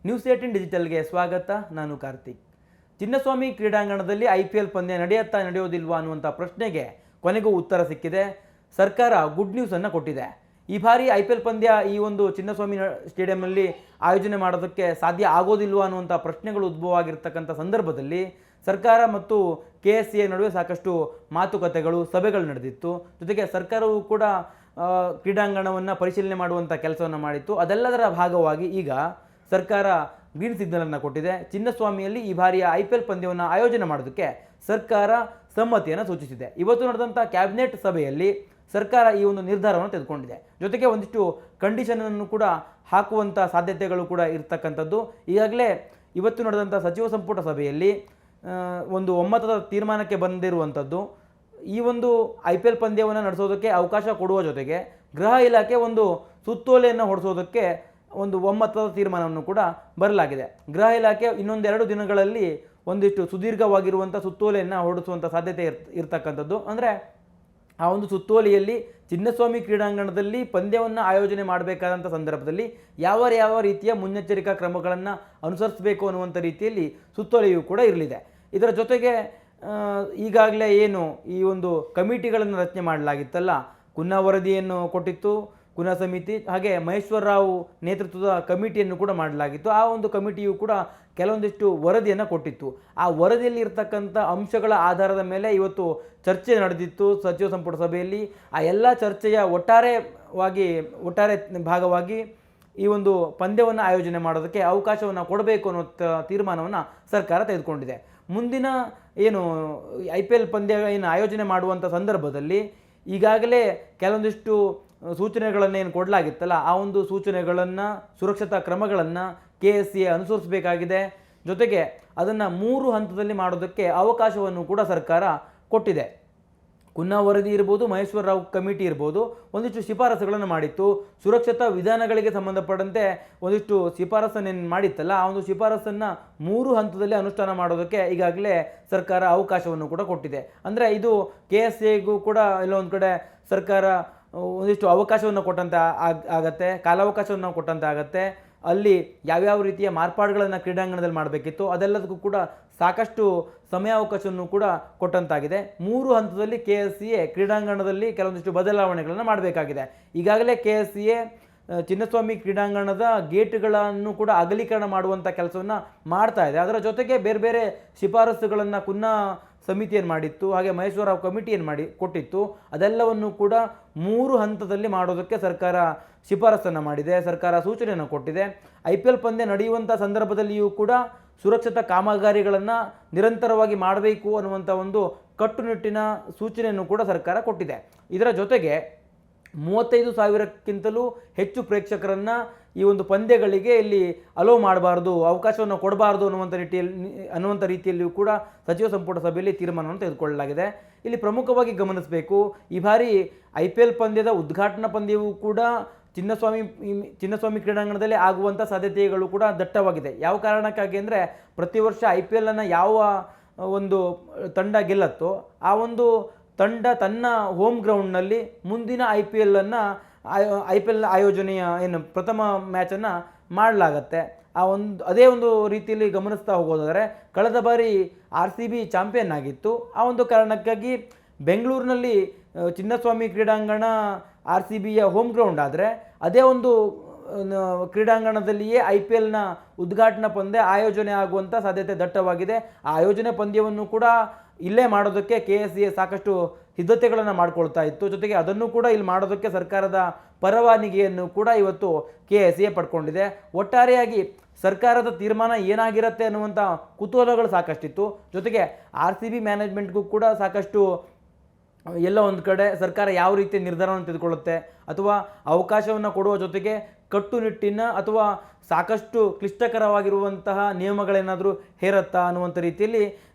News18 ಡಿಜಿಟಲ್ಗೆ ಸ್ವಾಗತ. ನಾನು ಕಾರ್ತಿಕ್. ಚಿನ್ನಸ್ವಾಮಿ ಕ್ರೀಡಾಂಗಣದಲ್ಲಿ IPL ಪಂದ್ಯ ನಡೆಯೋದಿಲ್ವಾ ಅನ್ನುವಂಥ ಪ್ರಶ್ನೆಗೆ ಕೊನೆಗೂ ಉತ್ತರ ಸಿಕ್ಕಿದೆ. ಸರ್ಕಾರ ಗುಡ್ ನ್ಯೂಸ್ ಅನ್ನು ಕೊಟ್ಟಿದೆ. ಈ ಬಾರಿ IPL ಪಂದ್ಯ ಈ ಒಂದು ಚಿನ್ನಸ್ವಾಮಿ ಸ್ಟೇಡಿಯಂನಲ್ಲಿ ಆಯೋಜನೆ ಮಾಡೋದಕ್ಕೆ ಸಾಧ್ಯ ಆಗೋದಿಲ್ವಾ ಅನ್ನುವಂಥ ಪ್ರಶ್ನೆಗಳು ಉದ್ಭವ ಆಗಿರ್ತಕ್ಕಂಥ ಸಂದರ್ಭದಲ್ಲಿ ಸರ್ಕಾರ ಮತ್ತು KSCA ನಡುವೆ ಸಾಕಷ್ಟು ಮಾತುಕತೆಗಳು, ಸಭೆಗಳು ನಡೆದಿತ್ತು. ಜೊತೆಗೆ ಸರ್ಕಾರವು ಕೂಡ ಕ್ರೀಡಾಂಗಣವನ್ನು ಪರಿಶೀಲನೆ ಮಾಡುವಂಥ ಕೆಲಸವನ್ನು ಮಾಡಿತ್ತು. ಅದೆಲ್ಲದರ ಭಾಗವಾಗಿ ಈಗ ಸರ್ಕಾರ ಗ್ರೀನ್ ಸಿಗ್ನಲನ್ನು ಕೊಟ್ಟಿದೆ. ಚಿನ್ನಸ್ವಾಮಿಯಲ್ಲಿ ಈ ಬಾರಿಯ IPL ಪಂದ್ಯವನ್ನು ಆಯೋಜನೆ ಮಾಡೋದಕ್ಕೆ ಸರ್ಕಾರ ಸಮ್ಮತಿಯನ್ನು ಸೂಚಿಸಿದೆ. ಇವತ್ತು ನಡೆದಂಥ ಕ್ಯಾಬಿನೆಟ್ ಸಭೆಯಲ್ಲಿ ಸರ್ಕಾರ ಈ ಒಂದು ನಿರ್ಧಾರವನ್ನು ತೆಗೆದುಕೊಂಡಿದೆ. ಜೊತೆಗೆ ಒಂದಿಷ್ಟು ಕಂಡೀಷನನ್ನು ಕೂಡ ಹಾಕುವಂಥ ಸಾಧ್ಯತೆಗಳು ಕೂಡ ಇರ್ತಕ್ಕಂಥದ್ದು. ಈಗಾಗಲೇ ಇವತ್ತು ನಡೆದಂಥ ಸಚಿವ ಸಂಪುಟ ಸಭೆಯಲ್ಲಿ ಒಂದು ಒಮ್ಮತದ ತೀರ್ಮಾನಕ್ಕೆ ಬಂದಿರುವಂಥದ್ದು. ಈ ಒಂದು IPL ಪಂದ್ಯವನ್ನು ನಡೆಸೋದಕ್ಕೆ ಅವಕಾಶ ಕೊಡುವ ಜೊತೆಗೆ ಗೃಹ ಇಲಾಖೆ ಒಂದು ಸುತ್ತೋಲೆಯನ್ನು ಹೊರಡಿಸೋದಕ್ಕೆ ಒಂದು ಒಮ್ಮತದ ತೀರ್ಮಾನವನ್ನು ಕೂಡ ಬರಲಾಗಿದೆ. ಗೃಹ ಇಲಾಖೆ ಇನ್ನೊಂದೆರಡು ದಿನಗಳಲ್ಲಿ ಒಂದಿಷ್ಟು ಸುದೀರ್ಘವಾಗಿರುವಂಥ ಸುತ್ತೋಲೆಯನ್ನು ಹೊರಡಿಸುವಂಥ ಸಾಧ್ಯತೆ ಇರ್ತಕ್ಕಂಥದ್ದು. ಅಂದರೆ ಆ ಒಂದು ಸುತ್ತೋಲೆಯಲ್ಲಿ ಚಿನ್ನಸ್ವಾಮಿ ಕ್ರೀಡಾಂಗಣದಲ್ಲಿ ಪಂದ್ಯವನ್ನು ಆಯೋಜನೆ ಮಾಡಬೇಕಾದಂಥ ಸಂದರ್ಭದಲ್ಲಿ ಯಾವ ರೀತಿಯ ಮುನ್ನೆಚ್ಚರಿಕಾ ಕ್ರಮಗಳನ್ನು ಅನುಸರಿಸಬೇಕು ಅನ್ನುವಂಥ ರೀತಿಯಲ್ಲಿ ಸುತ್ತೋಲೆಯೂ ಕೂಡ ಇರಲಿದೆ. ಇದರ ಜೊತೆಗೆ ಈಗಾಗಲೇ ಏನು ಈ ಒಂದು ಕಮಿಟಿಗಳನ್ನು ರಚನೆ ಮಾಡಲಾಗಿತ್ತಲ್ಲ, ಕುನ್ನಾ ವರದಿಯನ್ನು ಕೊಟ್ಟಿತ್ತು ಕುನ್ನಾ ಸಮಿತಿ, ಹಾಗೆ ಮಹೇಶ್ವರ ರಾವ್ ನೇತೃತ್ವದ ಕಮಿಟಿಯನ್ನು ಕೂಡ ಮಾಡಲಾಗಿತ್ತು. ಆ ಒಂದು ಕಮಿಟಿಯು ಕೂಡ ಕೆಲವೊಂದಿಷ್ಟು ವರದಿಯನ್ನು ಕೊಟ್ಟಿತ್ತು. ಆ ವರದಿಯಲ್ಲಿ ಇರ್ತಕ್ಕಂಥ ಅಂಶಗಳ ಆಧಾರದ ಮೇಲೆ ಇವತ್ತು ಚರ್ಚೆ ನಡೆದಿತ್ತು ಸಚಿವ ಸಂಪುಟ ಸಭೆಯಲ್ಲಿ. ಆ ಎಲ್ಲ ಚರ್ಚೆಯ ಒಟ್ಟಾರೆ ಭಾಗವಾಗಿ ಈ ಒಂದು ಪಂದ್ಯವನ್ನು ಆಯೋಜನೆ ಮಾಡೋದಕ್ಕೆ ಅವಕಾಶವನ್ನು ಕೊಡಬೇಕು ಅನ್ನೋ ತೀರ್ಮಾನವನ್ನು ಸರ್ಕಾರ ತೆಗೆದುಕೊಂಡಿದೆ. ಮುಂದಿನ ಏನು IPL ಪಂದ್ಯ ಏನು ಆಯೋಜನೆ ಮಾಡುವಂಥ ಸಂದರ್ಭದಲ್ಲಿ ಈಗಾಗಲೇ ಕೆಲವೊಂದಿಷ್ಟು ಸೂಚನೆಗಳನ್ನು ಏನು ಕೊಡಲಾಗಿತ್ತಲ್ಲ, ಆ ಒಂದು ಸೂಚನೆಗಳನ್ನು, ಸುರಕ್ಷತಾ ಕ್ರಮಗಳನ್ನು KSCA ಅನುಸರಿಸಬೇಕಾಗಿದೆ. ಜೊತೆಗೆ ಅದನ್ನು 3 ಹಂತದಲ್ಲಿ ಮಾಡೋದಕ್ಕೆ ಅವಕಾಶವನ್ನು ಕೂಡ ಸರ್ಕಾರ ಕೊಟ್ಟಿದೆ. ಕುನ್ನಾ ವರದಿ ಇರ್ಬೋದು, ಮಹೇಶ್ವರ ರಾವ್ ಕಮಿಟಿ ಇರ್ಬೋದು, ಒಂದಿಷ್ಟು ಶಿಫಾರಸುಗಳನ್ನು ಮಾಡಿತ್ತು. ಸುರಕ್ಷತಾ ವಿಧಾನಗಳಿಗೆ ಸಂಬಂಧಪಟ್ಟಂತೆ ಒಂದಿಷ್ಟು ಶಿಫಾರಸನ್ನೇನು ಮಾಡಿತ್ತಲ್ಲ, ಆ ಒಂದು ಶಿಫಾರಸನ್ನು 3 ಹಂತದಲ್ಲಿ ಅನುಷ್ಠಾನ ಮಾಡೋದಕ್ಕೆ ಈಗಾಗಲೇ ಸರ್ಕಾರ ಅವಕಾಶವನ್ನು ಕೂಡ ಕೊಟ್ಟಿದೆ. ಅಂದರೆ ಇದು KSCAಗೂ ಕೂಡ ಎಲ್ಲೊಂದು ಕಡೆ ಸರ್ಕಾರ ಒಂದಿಷ್ಟು ಅವಕಾಶವನ್ನು ಕೊಟ್ಟಂತೆ ಆಗತ್ತೆ, ಕಾಲಾವಕಾಶವನ್ನು ಕೊಟ್ಟಂತೆ ಆಗತ್ತೆ. ಅಲ್ಲಿ ಯಾವ್ಯಾವ ರೀತಿಯ ಮಾರ್ಪಾಡುಗಳನ್ನು ಕ್ರೀಡಾಂಗಣದಲ್ಲಿ ಮಾಡಬೇಕಿತ್ತು ಅದೆಲ್ಲದಕ್ಕೂ ಕೂಡ ಸಾಕಷ್ಟು ಸಮಯಾವಕಾಶವನ್ನು ಕೂಡ ಕೊಟ್ಟಂತಾಗಿದೆ. 3 ಹಂತದಲ್ಲಿ KSCA ಕ್ರೀಡಾಂಗಣದಲ್ಲಿ ಕೆಲವೊಂದಿಷ್ಟು ಬದಲಾವಣೆಗಳನ್ನು ಮಾಡಬೇಕಾಗಿದೆ. ಈಗಾಗಲೇ KSCA ಚಿನ್ನಸ್ವಾಮಿ ಕ್ರೀಡಾಂಗಣದ ಗೇಟ್ಗಳನ್ನು ಕೂಡ ಅಗಲೀಕರಣ ಮಾಡುವಂಥ ಕೆಲಸವನ್ನು ಮಾಡ್ತಾ ಇದೆ. ಅದರ ಜೊತೆಗೆ ಬೇರೆ ಬೇರೆ ಶಿಫಾರಸುಗಳನ್ನು ಕುನ್ನಾ ಸಮಿತಿಯನ್ನು ಮಾಡಿತ್ತು, ಹಾಗೆ ಮಹೇಶ್ವರ ರಾವ್ ಕಮಿಟಿಯನ್ನು ಕೊಟ್ಟಿತ್ತು. ಅದೆಲ್ಲವನ್ನು ಕೂಡ 3 ಹಂತದಲ್ಲಿ ಮಾಡೋದಕ್ಕೆ ಸರ್ಕಾರ ಶಿಫಾರಸನ್ನು ಮಾಡಿದೆ, ಸರ್ಕಾರ ಸೂಚನೆಯನ್ನು ಕೊಟ್ಟಿದೆ. IPL ಪಂದ್ಯ ನಡೆಯುವಂಥ ಸಂದರ್ಭದಲ್ಲಿಯೂ ಕೂಡ ಸುರಕ್ಷತಾ ಕಾಮಗಾರಿಗಳನ್ನು ನಿರಂತರವಾಗಿ ಮಾಡಬೇಕು ಅನ್ನುವಂಥ ಒಂದು ಕಟ್ಟುನಿಟ್ಟಿನ ಸೂಚನೆಯನ್ನು ಕೂಡ ಸರ್ಕಾರ ಕೊಟ್ಟಿದೆ. ಇದರ ಜೊತೆಗೆ 35,000ಕ್ಕಿಂತಲೂ ಹೆಚ್ಚು ಪ್ರೇಕ್ಷಕರನ್ನು ಈ ಒಂದು ಪಂದ್ಯಗಳಿಗೆ ಇಲ್ಲಿ ಅಲೋ ಮಾಡಬಾರ್ದು, ಅವಕಾಶವನ್ನು ಕೊಡಬಾರ್ದು ಅನ್ನುವಂಥ ರೀತಿಯಲ್ಲಿಯೂ ಕೂಡ ಸಚಿವ ಸಂಪುಟ ಸಭೆಯಲ್ಲಿ ತೀರ್ಮಾನವನ್ನು ತೆಗೆದುಕೊಳ್ಳಲಾಗಿದೆ. ಇಲ್ಲಿ ಪ್ರಮುಖವಾಗಿ ಗಮನಿಸಬೇಕು, ಈ ಬಾರಿ IPL ಪಂದ್ಯದ ಉದ್ಘಾಟನಾ ಪಂದ್ಯವೂ ಕೂಡ ಚಿನ್ನಸ್ವಾಮಿ ಕ್ರೀಡಾಂಗಣದಲ್ಲಿ ಆಗುವಂಥ ಸಾಧ್ಯತೆಗಳು ಕೂಡ ದಟ್ಟವಾಗಿದೆ. ಯಾವ ಕಾರಣಕ್ಕಾಗಿ ಅಂದರೆ ಪ್ರತಿ ವರ್ಷ IPL ಅನ್ನು ಯಾವ ಒಂದು ತಂಡ ಗೆಲ್ಲತ್ತೋ ಆ ಒಂದು ತಂಡ ತನ್ನ ಹೋಮ್ ಗ್ರೌಂಡ್ನಲ್ಲಿ ಮುಂದಿನ IPL ಆಯೋಜನೆಯ ಏನು ಪ್ರಥಮ ಮ್ಯಾಚನ್ನು ಮಾಡಲಾಗತ್ತೆ. ಅದೇ ಒಂದು ರೀತಿಯಲ್ಲಿ ಗಮನಿಸ್ತಾ ಹೋಗೋದಾದರೆ ಕಳೆದ ಬಾರಿ RCB ಚಾಂಪಿಯನ್ ಆಗಿತ್ತು. ಆ ಒಂದು ಕಾರಣಕ್ಕಾಗಿ ಬೆಂಗಳೂರಿನಲ್ಲಿ ಚಿನ್ನಸ್ವಾಮಿ ಕ್ರೀಡಾಂಗಣ RCBಯ ಹೋಮ್ ಗ್ರೌಂಡ್ ಆದರೆ ಅದೇ ಒಂದು ಕ್ರೀಡಾಂಗಣದಲ್ಲಿಯೇ IPLನ ಉದ್ಘಾಟನಾ ಪಂದ್ಯ ಆಯೋಜನೆ ಆಗುವಂಥ ಸಾಧ್ಯತೆ ದಟ್ಟವಾಗಿದೆ. ಆ ಆಯೋಜನೆ ಪಂದ್ಯವನ್ನು ಕೂಡ ಇಲ್ಲೇ ಮಾಡೋದಕ್ಕೆ KSCA ಸಾಕಷ್ಟು ಸಿದ್ಧತೆಗಳನ್ನು ಮಾಡಿಕೊಳ್ತಾ ಇತ್ತು. ಜೊತೆಗೆ ಅದನ್ನು ಕೂಡ ಇಲ್ಲಿ ಮಾಡೋದಕ್ಕೆ ಸರ್ಕಾರದ ಪರವಾನಗಿಯನ್ನು ಕೂಡ ಇವತ್ತು KSCA ಪಡ್ಕೊಂಡಿದೆ. ಒಟ್ಟಾರೆಯಾಗಿ ಸರ್ಕಾರದ ತೀರ್ಮಾನ ಏನಾಗಿರುತ್ತೆ ಅನ್ನುವಂಥ ಕುತೂಹಲಗಳು ಸಾಕಷ್ಟಿತ್ತು. ಜೊತೆಗೆ RCB ಮ್ಯಾನೇಜ್ಮೆಂಟ್ಗೂ ಕೂಡ ಸಾಕಷ್ಟು ಎಲ್ಲ ಒಂದು ಕಡೆ ಸರ್ಕಾರ ಯಾವ ರೀತಿಯ ನಿರ್ಧಾರವನ್ನು ತೆಗೆದುಕೊಳ್ಳುತ್ತೆ, ಅಥವಾ ಅವಕಾಶವನ್ನು ಕೊಡುವ ಜೊತೆಗೆ ಕಟ್ಟುನಿಟ್ಟಿನ ಅಥವಾ ಸಾಕಷ್ಟು ಕ್ಲಿಷ್ಟಕರವಾಗಿರುವಂತಹ ನಿಯಮಗಳೇನಾದರೂ ಹೇರುತ್ತಾ ಅನ್ನುವಂಥ ರೀತಿಯಲ್ಲಿ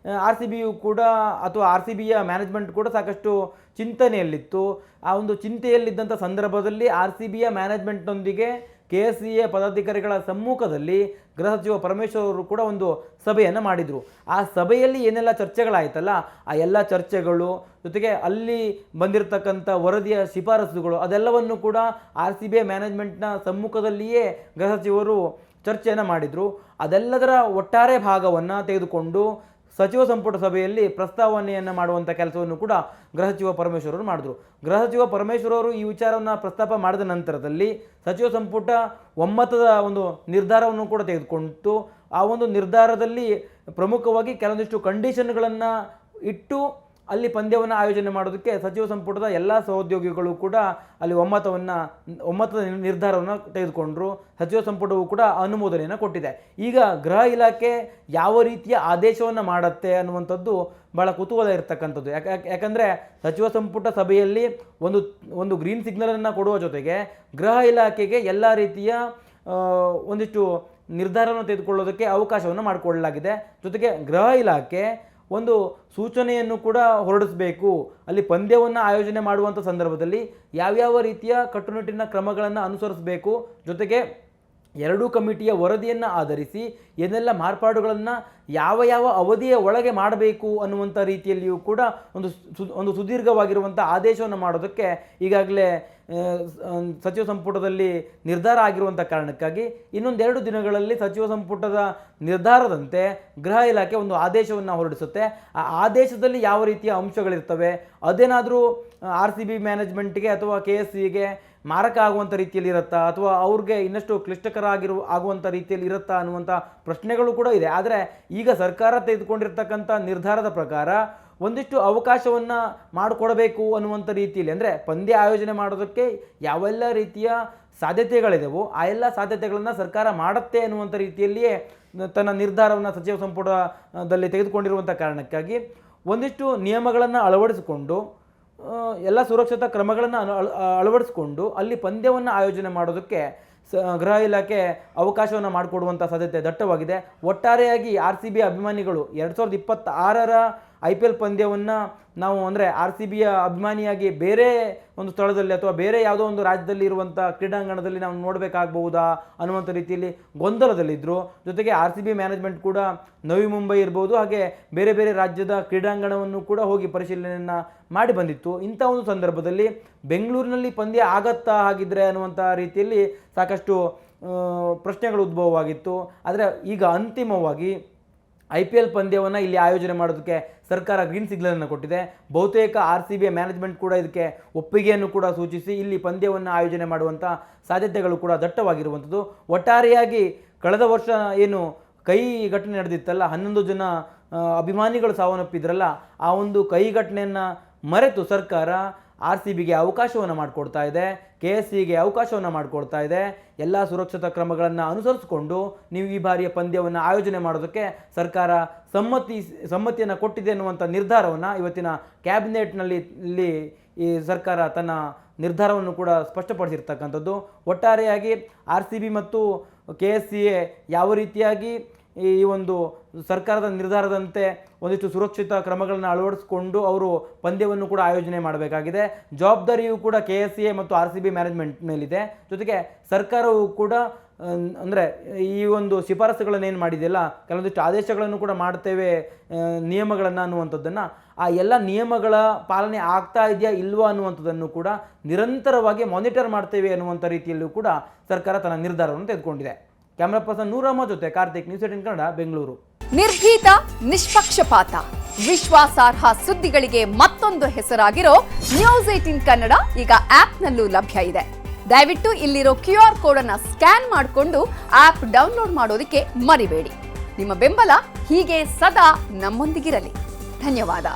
RCBಯು ಕೂಡ ಅಥವಾ RCBಯ ಮ್ಯಾನೇಜ್ಮೆಂಟ್ ಕೂಡ ಸಾಕಷ್ಟು ಚಿಂತನೆಯಲ್ಲಿತ್ತು. ಆ ಒಂದು ಚಿಂತೆಯಲ್ಲಿದ್ದಂಥ ಸಂದರ್ಭದಲ್ಲಿ RCBಯ ಮ್ಯಾನೇಜ್ಮೆಂಟ್ನೊಂದಿಗೆ KSCA ಪದಾಧಿಕಾರಿಗಳ ಸಮ್ಮುಖದಲ್ಲಿ ಗೃಹ ಸಚಿವ ಪರಮೇಶ್ವರ್ ಅವರು ಕೂಡ ಒಂದು ಸಭೆಯನ್ನು ಮಾಡಿದರು. ಆ ಸಭೆಯಲ್ಲಿ ಏನೆಲ್ಲ ಚರ್ಚೆಗಳಾಯ್ತಲ್ಲ, ಆ ಎಲ್ಲ ಚರ್ಚೆಗಳು ಜೊತೆಗೆ ಅಲ್ಲಿ ಬಂದಿರತಕ್ಕಂಥ ವರದಿಯ ಶಿಫಾರಸುಗಳು ಅದೆಲ್ಲವನ್ನು ಕೂಡ RCBಯ ಮ್ಯಾನೇಜ್ಮೆಂಟ್ನ ಸಮ್ಮುಖದಲ್ಲಿಯೇ ಗೃಹ ಸಚಿವರು ಚರ್ಚೆಯನ್ನು ಮಾಡಿದರು. ಅದೆಲ್ಲದರ ಒಟ್ಟಾರೆ ಭಾಗವನ್ನು ತೆಗೆದುಕೊಂಡು ಸಚಿವ ಸಂಪುಟ ಸಭೆಯಲ್ಲಿ ಪ್ರಸ್ತಾವನೆಯನ್ನು ಮಾಡುವಂಥ ಕೆಲಸವನ್ನು ಕೂಡ ಗೃಹ ಸಚಿವ ಪರಮೇಶ್ವರ್ ಅವರು ಮಾಡಿದ್ರು. ಗೃಹ ಸಚಿವ ಪರಮೇಶ್ವರ್ ಅವರು ಈ ವಿಚಾರವನ್ನು ಪ್ರಸ್ತಾಪ ಮಾಡಿದ ನಂತರದಲ್ಲಿ ಸಚಿವ ಸಂಪುಟ ಒಮ್ಮತದ ಒಂದು ನಿರ್ಧಾರವನ್ನು ಕೂಡ ತೆಗೆದುಕೊಂಡು ಆ ಒಂದು ನಿರ್ಧಾರದಲ್ಲಿ ಪ್ರಮುಖವಾಗಿ ಕೆಲವೊಂದಿಷ್ಟು ಕಂಡೀಷನ್ಗಳನ್ನು ಇಟ್ಟು ಅಲ್ಲಿ ಪಂದ್ಯವನ್ನು ಆಯೋಜನೆ ಮಾಡೋದಕ್ಕೆ ಸಚಿವ ಸಂಪುಟದ ಎಲ್ಲ ಸಹೋದ್ಯೋಗಿಗಳು ಕೂಡ ಅಲ್ಲಿ ಒಮ್ಮತದ ನಿರ್ಧಾರವನ್ನು ತೆಗೆದುಕೊಂಡರು. ಸಚಿವ ಸಂಪುಟವು ಕೂಡ ಅನುಮೋದನೆಯನ್ನು ಕೊಟ್ಟಿದೆ. ಈಗ ಗೃಹ ಇಲಾಖೆ ಯಾವ ರೀತಿಯ ಆದೇಶವನ್ನು ಮಾಡುತ್ತೆ ಅನ್ನುವಂಥದ್ದು ಭಾಳ ಕುತೂಹಲ ಇರತಕ್ಕಂಥದ್ದು. ಯಾಕಂದರೆ ಸಚಿವ ಸಂಪುಟ ಸಭೆಯಲ್ಲಿ ಒಂದು ಗ್ರೀನ್ ಸಿಗ್ನಲನ್ನು ಕೊಡುವ ಜೊತೆಗೆ ಗೃಹ ಇಲಾಖೆಗೆ ಎಲ್ಲ ರೀತಿಯ ಒಂದಿಷ್ಟು ನಿರ್ಧಾರವನ್ನು ತೆಗೆದುಕೊಳ್ಳೋದಕ್ಕೆ ಅವಕಾಶವನ್ನು ಮಾಡಿಕೊಳ್ಳಲಾಗಿದೆ. ಜೊತೆಗೆ ಗೃಹ ಇಲಾಖೆ ಒಂದು ಸೂಚನೆಯನ್ನು ಕೂಡ ಹೊರಡಿಸಬೇಕು. ಅಲ್ಲಿ ಪಂದ್ಯವನ್ನು ಆಯೋಜನೆ ಮಾಡುವಂಥ ಸಂದರ್ಭದಲ್ಲಿ ಯಾವ್ಯಾವ ರೀತಿಯ ಕಟ್ಟುನಿಟ್ಟಿನ ಕ್ರಮಗಳನ್ನು ಅನುಸರಿಸಬೇಕು, ಜೊತೆಗೆ ಎರಡೂ ಕಮಿಟಿಯ ವರದಿಯನ್ನು ಆಧರಿಸಿ ಏನೆಲ್ಲ ಮಾರ್ಪಾಡುಗಳನ್ನು ಯಾವ ಅವಧಿಯ ಒಳಗೆ ಮಾಡಬೇಕು ಅನ್ನುವಂಥ ರೀತಿಯಲ್ಲಿಯೂ ಕೂಡ ಒಂದು ಸುದೀರ್ಘವಾಗಿರುವಂಥ ಆದೇಶವನ್ನು ಮಾಡೋದಕ್ಕೆ ಈಗಾಗಲೇ ಸಚಿವ ಸಂಪುಟದಲ್ಲಿ ನಿರ್ಧಾರ ಆಗಿರುವಂಥ ಕಾರಣಕ್ಕಾಗಿ ಇನ್ನೊಂದೆರಡು ದಿನಗಳಲ್ಲಿ ಸಚಿವ ಸಂಪುಟದ ನಿರ್ಧಾರದಂತೆ ಗೃಹ ಇಲಾಖೆ ಒಂದು ಆದೇಶವನ್ನು ಹೊರಡಿಸುತ್ತೆ. ಆ ಆದೇಶದಲ್ಲಿ ಯಾವ ರೀತಿಯ ಅಂಶಗಳಿರ್ತವೆ, ಅದೇನಾದರೂ RCB ಮ್ಯಾನೇಜ್ಮೆಂಟ್ಗೆ ಅಥವಾ KSCಗೆ ಮಾರಕ ಆಗುವಂಥ ರೀತಿಯಲ್ಲಿ ಇರುತ್ತಾ ಅಥವಾ ಅವ್ರಿಗೆ ಇನ್ನಷ್ಟು ಕ್ಲಿಷ್ಟಕರ ಆಗುವಂಥ ರೀತಿಯಲ್ಲಿ ಇರುತ್ತಾ ಅನ್ನುವಂಥ ಪ್ರಶ್ನೆಗಳು ಕೂಡ ಇದೆ. ಆದರೆ ಈಗ ಸರ್ಕಾರ ತೆಗೆದುಕೊಂಡಿರ್ತಕ್ಕಂಥ ನಿರ್ಧಾರದ ಪ್ರಕಾರ ಒಂದಿಷ್ಟು ಅವಕಾಶವನ್ನು ಮಾಡಿಕೊಡಬೇಕು ಅನ್ನುವಂಥ ರೀತಿಯಲ್ಲಿ, ಅಂದರೆ ಪಂದ್ಯ ಆಯೋಜನೆ ಮಾಡೋದಕ್ಕೆ ಯಾವೆಲ್ಲ ರೀತಿಯ ಸಾಧ್ಯತೆಗಳಿದೆವೋ ಆ ಎಲ್ಲ ಸಾಧ್ಯತೆಗಳನ್ನು ಸರ್ಕಾರ ಮಾಡುತ್ತೆ ಅನ್ನುವಂಥ ರೀತಿಯಲ್ಲಿಯೇ ತನ್ನ ನಿರ್ಧಾರವನ್ನು ಸಚಿವ ಸಂಪುಟದಲ್ಲಿ ತೆಗೆದುಕೊಂಡಿರುವಂಥ ಕಾರಣಕ್ಕಾಗಿ ಒಂದಿಷ್ಟು ನಿಯಮಗಳನ್ನು ಅಳವಡಿಸಿಕೊಂಡು ಎಲ್ಲ ಸುರಕ್ಷತಾ ಕ್ರಮಗಳನ್ನು ಅಳವಡಿಸಿಕೊಂಡು ಅಲ್ಲಿ ಪಂದ್ಯವನ್ನು ಆಯೋಜನೆ ಮಾಡೋದಕ್ಕೆ ಗೃಹ ಇಲಾಖೆ ಅವಕಾಶವನ್ನು ಮಾಡಿಕೊಡುವಂಥ ಸಾಧ್ಯತೆ ದಟ್ಟವಾಗಿದೆ. ಒಟ್ಟಾರೆಯಾಗಿ RCB ಅಭಿಮಾನಿಗಳು 2026ರ IPL ಪಂದ್ಯವನ್ನು ನಾವು ಅಂದರೆ RCBಯ ಅಭಿಮಾನಿಯಾಗಿ ಬೇರೆ ಒಂದು ಸ್ಥಳದಲ್ಲಿ ಅಥವಾ ಬೇರೆ ಯಾವುದೋ ಒಂದು ರಾಜ್ಯದಲ್ಲಿ ಇರುವಂಥ ಕ್ರೀಡಾಂಗಣದಲ್ಲಿ ನಾವು ನೋಡಬೇಕಾಗಬಹುದಾ ಅನ್ನುವಂಥ ರೀತಿಯಲ್ಲಿ ಗೊಂದಲದಲ್ಲಿದ್ದರು. ಜೊತೆಗೆ RCB ಮ್ಯಾನೇಜ್ಮೆಂಟ್ ಕೂಡ ನವಿ ಮುಂಬೈ ಇರ್ಬೋದು, ಹಾಗೆ ಬೇರೆ ಬೇರೆ ರಾಜ್ಯದ ಕ್ರೀಡಾಂಗಣವನ್ನು ಕೂಡ ಹೋಗಿ ಪರಿಶೀಲನೆಯನ್ನು ಮಾಡಿ ಬಂದಿತ್ತು. ಇಂಥ ಒಂದು ಸಂದರ್ಭದಲ್ಲಿ ಬೆಂಗಳೂರಿನಲ್ಲಿ ಪಂದ್ಯ ಆಗತ್ತಾ ಹಾಗಿದ್ರೆ ಅನ್ನುವಂಥ ರೀತಿಯಲ್ಲಿ ಸಾಕಷ್ಟು ಪ್ರಶ್ನೆಗಳು ಉದ್ಭವವಾಗಿತ್ತು. ಆದರೆ ಈಗ ಅಂತಿಮವಾಗಿ IPL ಪಂದ್ಯವನ್ನು ಇಲ್ಲಿ ಆಯೋಜನೆ ಮಾಡೋದಕ್ಕೆ ಸರ್ಕಾರ ಗ್ರೀನ್ ಸಿಗ್ನಲನ್ನು ಕೊಟ್ಟಿದೆ. ಬಹುತೇಕ RCB ಮ್ಯಾನೇಜ್ಮೆಂಟ್ ಕೂಡ ಇದಕ್ಕೆ ಒಪ್ಪಿಗೆಯನ್ನು ಕೂಡ ಸೂಚಿಸಿ ಇಲ್ಲಿ ಪಂದ್ಯವನ್ನು ಆಯೋಜನೆ ಮಾಡುವಂಥ ಸಾಧ್ಯತೆಗಳು ಕೂಡ ದಟ್ಟವಾಗಿರುವಂಥದ್ದು. ಒಟ್ಟಾರೆಯಾಗಿ ಕಳೆದ ವರ್ಷ ಏನು ಕೈ ಘಟನೆ ನಡೆದಿತ್ತಲ್ಲ, 11 ಜನ ಅಭಿಮಾನಿಗಳು ಸಾವನ್ನಪ್ಪಿದ್ರಲ್ಲ, ಆ ಒಂದು ಕೈ ಘಟನೆಯನ್ನು ಮರೆತು ಸರ್ಕಾರ RCBಗೆ ಅವಕಾಶವನ್ನು ಮಾಡಿಕೊಡ್ತಾ ಇದೆ, KSCಗೆ ಅವಕಾಶವನ್ನು ಮಾಡಿಕೊಡ್ತಾ ಇದೆ. ಎಲ್ಲ ಸುರಕ್ಷತಾ ಕ್ರಮಗಳನ್ನು ಅನುಸರಿಸಿಕೊಂಡು ನೀವು ಈ ಬಾರಿಯ ಪಂದ್ಯವನ್ನು ಆಯೋಜನೆ ಮಾಡೋದಕ್ಕೆ ಸರ್ಕಾರ ಸಮ್ಮತಿಯನ್ನು ಕೊಟ್ಟಿದೆ ಅನ್ನುವಂಥ ನಿರ್ಧಾರವನ್ನು ಇವತ್ತಿನ ಕ್ಯಾಬಿನೆಟ್ನಲ್ಲಿ ಈ ಸರ್ಕಾರ ತನ್ನ ನಿರ್ಧಾರವನ್ನು ಕೂಡ ಸ್ಪಷ್ಟಪಡಿಸಿರ್ತಕ್ಕಂಥದ್ದು. ಒಟ್ಟಾರೆಯಾಗಿ RCB ಮತ್ತು KSCA ಯಾವ ರೀತಿಯಾಗಿ ಈ ಒಂದು ಸರ್ಕಾರದ ನಿರ್ಧಾರದಂತೆ ಒಂದಿಷ್ಟು ಸುರಕ್ಷಿತ ಕ್ರಮಗಳನ್ನು ಅಳವಡಿಸಿಕೊಂಡು ಅವರು ಪಂದ್ಯವನ್ನು ಕೂಡ ಆಯೋಜನೆ ಮಾಡಬೇಕಾಗಿದೆ. ಜವಾಬ್ದಾರಿಯೂ ಕೂಡ KSCA ಮತ್ತು RCB ಮ್ಯಾನೇಜ್ಮೆಂಟ್ ಮೇಲಿದೆ. ಜೊತೆಗೆ ಸರ್ಕಾರವು ಕೂಡ ಅಂದರೆ ಈ ಒಂದು ಶಿಫಾರಸುಗಳನ್ನೇನು ಮಾಡಿದೆಯಲ್ಲ, ಕೆಲವೊಂದಿಷ್ಟು ಆದೇಶಗಳನ್ನು ಕೂಡ ಮಾಡ್ತೇವೆ ನಿಯಮಗಳನ್ನು ಅನ್ನುವಂಥದ್ದನ್ನು, ಆ ಎಲ್ಲ ನಿಯಮಗಳ ಪಾಲನೆ ಆಗ್ತಾ ಇದೆಯಾ ಇಲ್ವಾ ಅನ್ನುವಂಥದ್ದನ್ನು ಕೂಡ ನಿರಂತರವಾಗಿ ಮಾನಿಟರ್ ಮಾಡ್ತೇವೆ ಅನ್ನುವಂಥ ರೀತಿಯಲ್ಲೂ ಕೂಡ ಸರ್ಕಾರ ತನ್ನ ನಿರ್ಧಾರವನ್ನು ತೆಗೆದುಕೊಂಡಿದೆ. ಕ್ಯಾಮರಾ ಪರ್ಸನ್ ನೂರಮ್ಮ ಜೊತೆ ಕಾರ್ತಿಕ್, ನ್ಯೂಸ್ 18 ಕನ್ನಡ, ಬೆಂಗಳೂರು. ನಿರ್ಭೀತ, ನಿಷ್ಪಕ್ಷಪಾತ, ವಿಶ್ವಾಸಾರ್ಹ ಸುದ್ದಿಗಳಿಗೆ ಮತ್ತೊಂದು ಹೆಸರಾಗಿರೋ ನ್ಯೂಸ್ 18 ಕನ್ನಡ ಈಗ ಆಪ್ನಲ್ಲೂ ಲಭ್ಯ ಇದೆ. ದಯವಿಟ್ಟು ಇಲ್ಲಿರೋ QR ಕೋಡ್ ಅನ್ನ ಸ್ಕ್ಯಾನ್ ಮಾಡಿಕೊಂಡು ಆಪ್ ಡೌನ್ಲೋಡ್ ಮಾಡೋದಕ್ಕೆ ಮರಿಬೇಡಿ. ನಿಮ್ಮ ಬೆಂಬಲ ಹೀಗೆ ಸದಾ ನಮ್ಮೊಂದಿಗಿರಲಿ. ಧನ್ಯವಾದ.